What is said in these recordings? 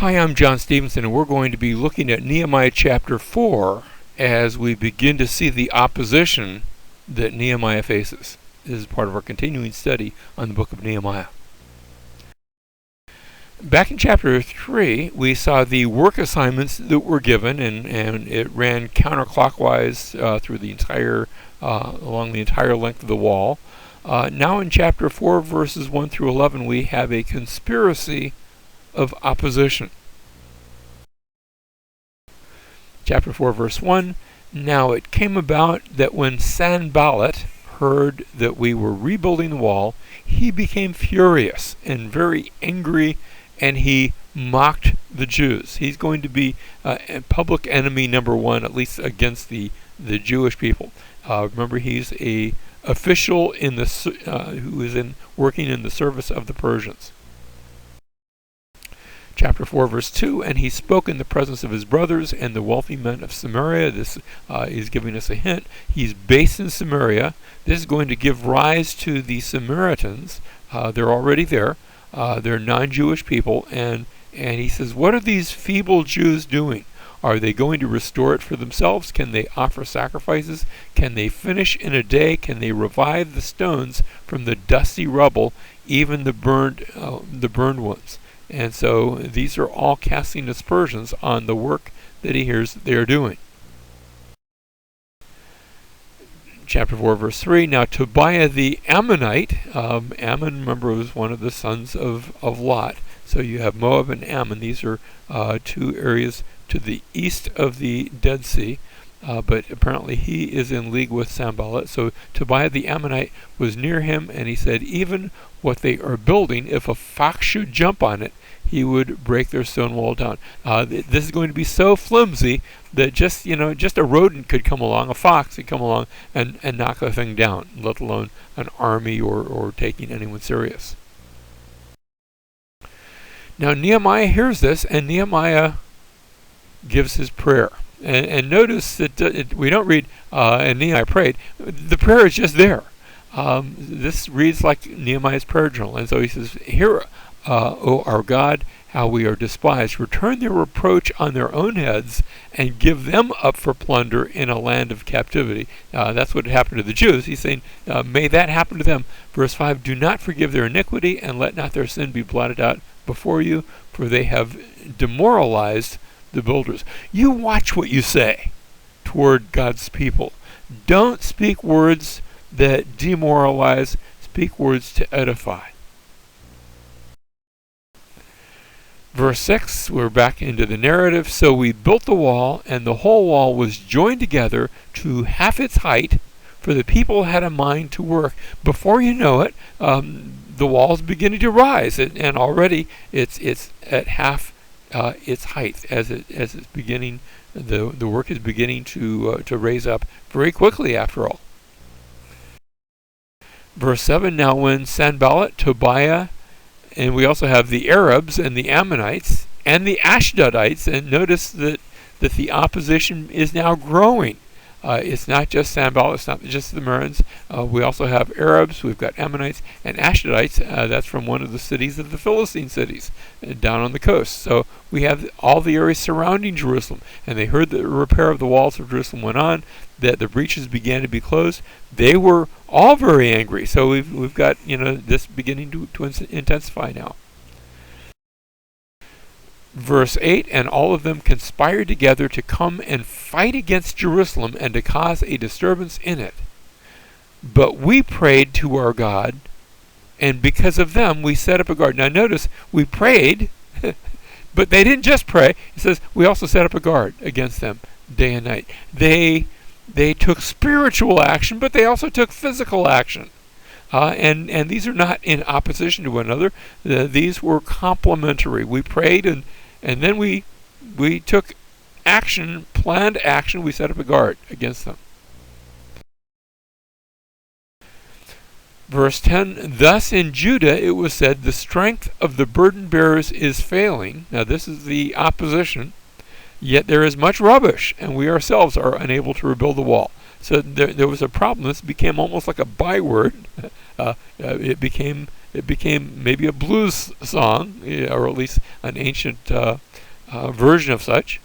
Hi, I'm John Stevenson, and we're going to be looking at Nehemiah chapter 4 as we begin to see the opposition that Nehemiah faces. This is part of our continuing study on the book of Nehemiah. Back in chapter 3, we saw the work assignments that were given, and it ran counterclockwise through the entire, along the entire length of the wall. Now in chapter 4, verses 1 through 11, we have a conspiracy of opposition. Chapter 4, verse 1, Now it came about that when Sanballat heard that we were rebuilding the wall, he became furious and very angry, and he mocked the Jews. He's going to be public enemy number one, at least against the Jewish people. Remember, he's a official in the who is working in the service of the Persians. Chapter 4, verse 2, And he spoke in the presence of his brothers and the wealthy men of Samaria. This is giving us a hint. He's based in Samaria. This is going to give rise to the Samaritans. They're already there. They're non-Jewish people. And he says, what are these feeble Jews doing? Are they going to restore it for themselves? Can they offer sacrifices? Can they finish in a day? Can they revive the stones from the dusty rubble, even the burned ones? And so these are all casting aspersions on the work that he hears they are doing. Chapter 4, verse 3, Now Tobiah the Ammonite, Ammon, remember, was one of the sons of Lot. So you have Moab and Ammon. These are two areas to the east of the Dead Sea. But apparently he is in league with Sanballat. So Tobiah the Ammonite was near him, and he said, even what they are building, if a fox should jump on it, he would break their stone wall down. This is going to be so flimsy that just a rodent could come along, a fox could come along and knock the thing down, let alone an army or taking anyone serious. Now Nehemiah hears this, and Nehemiah gives his prayer. And notice that we don't read, and Nehemiah prayed. The prayer is just there. This reads like Nehemiah's prayer journal. And so he says, Hear, O our God, how we are despised. Return their reproach on their own heads and give them up for plunder in a land of captivity. That's what happened to the Jews. He's saying, may that happen to them. Verse 5, Do not forgive their iniquity, and let not their sin be blotted out before you, for they have demoralized the builders. You watch what you say toward God's people. Don't speak words that demoralize. Speak words to edify. Verse 6, we're back into the narrative. So we built the wall, and the whole wall was joined together to half its height, for the people had a mind to work. Before you know it, the wall is beginning to rise, and already it's at half its height as it's beginning. The work is beginning to raise up very quickly. After all, verse 7. Now when Sanballat, Tobiah, and we also have the Arabs and the Ammonites and the Ashdodites, and notice that the opposition is now growing. It's not just Sanballat, it's not just the Samaritans. We also have Arabs, we've got Ammonites, and Ashdodites. That's from one of the cities of the Philistine cities down on the coast. So we have all the areas surrounding Jerusalem. And they heard that the repair of the walls of Jerusalem went on, that the breaches began to be closed. They were all very angry. So we've got this beginning to intensify now. Verse 8, And all of them conspired together to come and fight against Jerusalem and to cause a disturbance in it. But we prayed to our God, and because of them we set up a guard. Now notice, we prayed, but they didn't just pray. It says we also set up a guard against them day and night. They took spiritual action, but they also took physical action. And these are not in opposition to one another. These were complementary. We prayed, and then we took action, planned action. We set up a guard against them. Verse 10, Thus in Judah it was said, The strength of the burden bearers is failing. Now this is the opposition. Yet there is much rubbish, and we ourselves are unable to rebuild the wall. So there was a problem. This became almost like a byword. It became maybe a blues song, or at least an ancient version of such.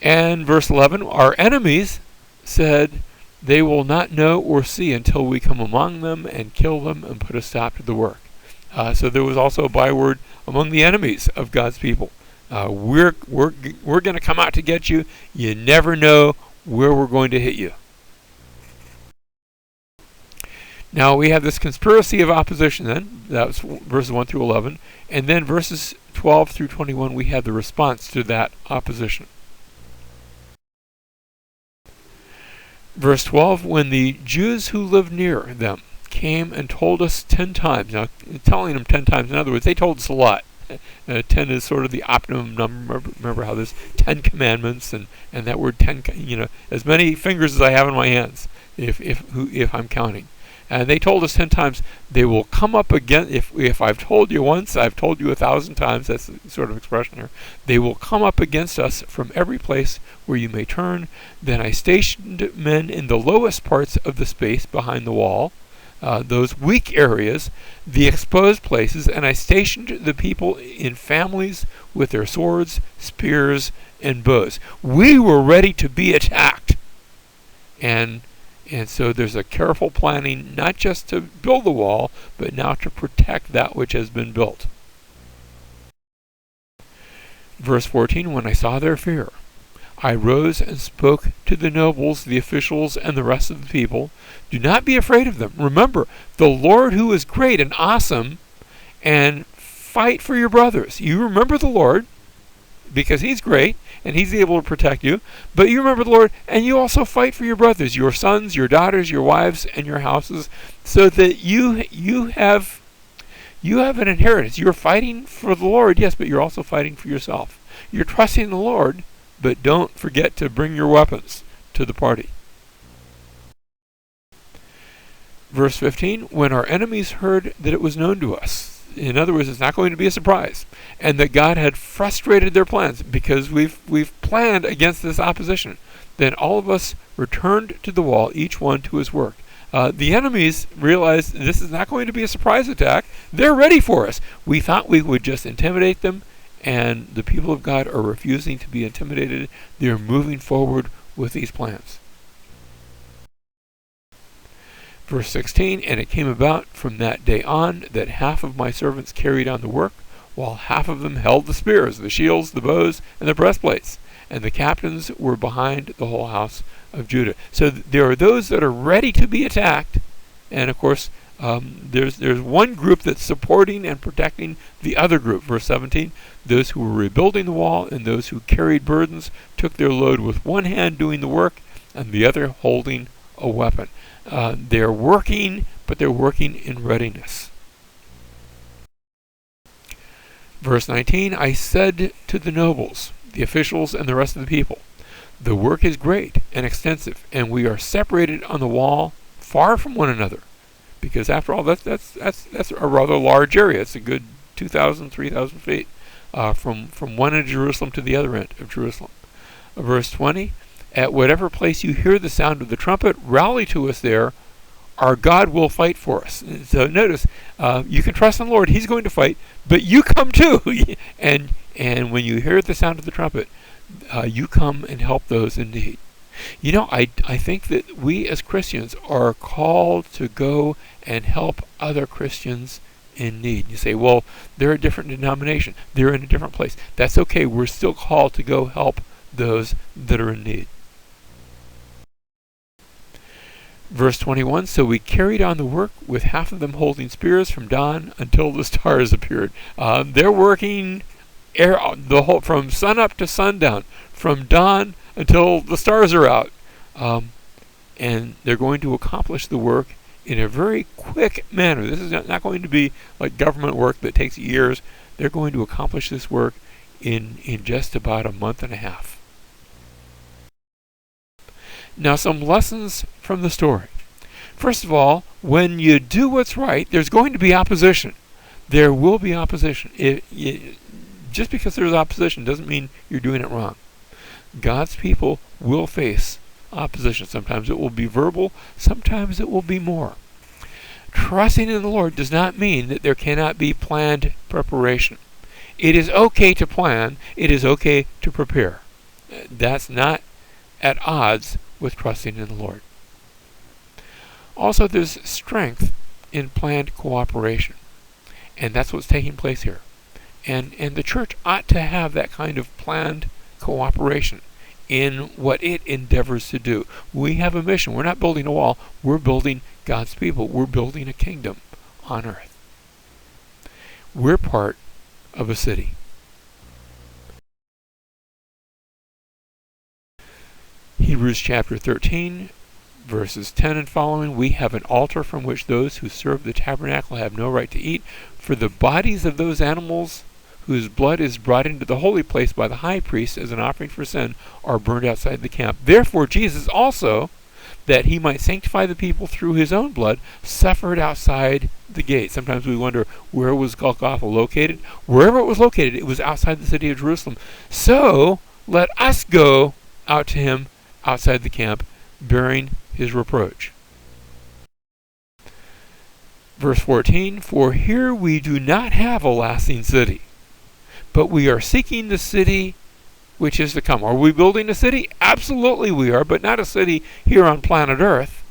And verse 11, our enemies said, they will not know or see until we come among them and kill them and put a stop to the work. So there was also a byword among the enemies of God's people. We're going to come out to get you. You never know where we're going to hit you. Now we have this conspiracy of opposition then. That's verses 1 through 11. And then verses 12 through 21, we have the response to that opposition. Verse 12, when the Jews who lived near them came and told us 10 times. Now, telling them 10 times, in other words, they told us a lot. 10 is sort of the optimum number. Remember how there's 10 commandments, and that word 10, as many fingers as I have in my hands, if I'm counting. And they told us 10 times, they will come up again. If I've told you once, I've told you 1,000 times. That's the sort of expression here. They will come up against us from every place where you may turn. Then I stationed men in the lowest parts of the space behind the wall, those weak areas, the exposed places, and I stationed the people in families with their swords, spears, and bows. We were ready to be attacked. And so there's a careful planning, not just to build the wall, but now to protect that which has been built. Verse 14, when I saw their fear, I rose and spoke to the nobles, the officials, and the rest of the people. Do not be afraid of them. Remember, the Lord who is great and awesome, and fight for your brothers. You remember the Lord, because he's great, and he's able to protect you. But you remember the Lord, and you also fight for your brothers, your sons, your daughters, your wives, and your houses, so that you have an inheritance. You're fighting for the Lord, yes, but you're also fighting for yourself. You're trusting the Lord, but don't forget to bring your weapons to the party. Verse 15, when our enemies heard that it was known to us, in other words, it's not going to be a surprise, and that God had frustrated their plans because we've planned against this opposition, then all of us returned to the wall, each one to his work. The enemies realized this is not going to be a surprise attack. They're ready for us. We thought we would just intimidate them, and the people of God are refusing to be intimidated. They're moving forward with these plans. Verse 16, and it came about from that day on that half of my servants carried on the work, while half of them held the spears, the shields, the bows, and the breastplates. And the captains were behind the whole house of Judah. So there are those that are ready to be attacked, and of course there's one group that's supporting and protecting the other group. Verse 17, those who were rebuilding the wall and those who carried burdens took their load with one hand doing the work and the other holding a weapon. They're working, but they're working in readiness. Verse 19, I said to the nobles, the officials, and the rest of the people, the work is great and extensive, and we are separated on the wall far from one another. Because after all, that's a rather large area. It's a good 2,000, 3,000 feet from one end of Jerusalem to the other end of Jerusalem. Verse 20, at whatever place you hear the sound of the trumpet, rally to us there. Our God will fight for us. So notice, you can trust in the Lord. He's going to fight, but you come too. and when you hear the sound of the trumpet, you come and help those in need. You know, I think that we as Christians are called to go and help other Christians in need. You say, well, they're a different denomination. They're in a different place. That's okay. We're still called to go help those that are in need. Verse 21, so we carried on the work with half of them holding spears from dawn until the stars appeared. They're working from sun up to sundown, from dawn until the stars are out. And they're going to accomplish the work in a very quick manner. This is not going to be like government work that takes years. They're going to accomplish this work in just about a month and a half. Now, some lessons from the story. First of all, when you do what's right, there's going to be opposition. There will be opposition. Just because there's opposition doesn't mean you're doing it wrong. God's people will face opposition. Sometimes it will be verbal, sometimes it will be more. Trusting in the Lord does not mean that there cannot be planned preparation. It is okay to plan. It is okay to prepare. That's not at odds with trusting in the Lord. Also, there's strength in planned cooperation. And that's what's taking place here. And the church ought to have that kind of planned cooperation in what it endeavors to do. We have a mission. We're not building a wall. We're building God's people. We're building a kingdom on earth. We're part of a city. Hebrews chapter 13, verses 10 and following, we have an altar from which those who serve the tabernacle have no right to eat, for the bodies of those animals whose blood is brought into the holy place by the high priest as an offering for sin are burned outside the camp. Therefore Jesus also, that he might sanctify the people through his own blood, suffered outside the gate. Sometimes we wonder, where was Golgotha located? Wherever it was located, it was outside the city of Jerusalem. So let us go out to him outside the camp, bearing his reproach. Verse 14, for here we do not have a lasting city, but we are seeking the city which is to come. Are we building a city? Absolutely we are, but not a city here on planet Earth.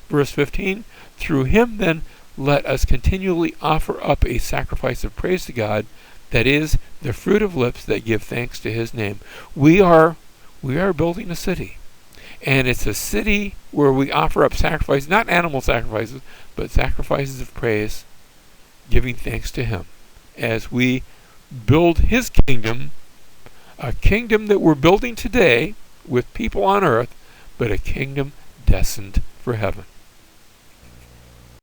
Verse 15, through him then let us continually offer up a sacrifice of praise to God, that is, the fruit of lips that give thanks to his name. We are building a city. And it's a city where we offer up sacrifices, not animal sacrifices, but sacrifices of praise, giving thanks to him as we build his kingdom, a kingdom that we're building today with people on earth, but a kingdom destined for heaven.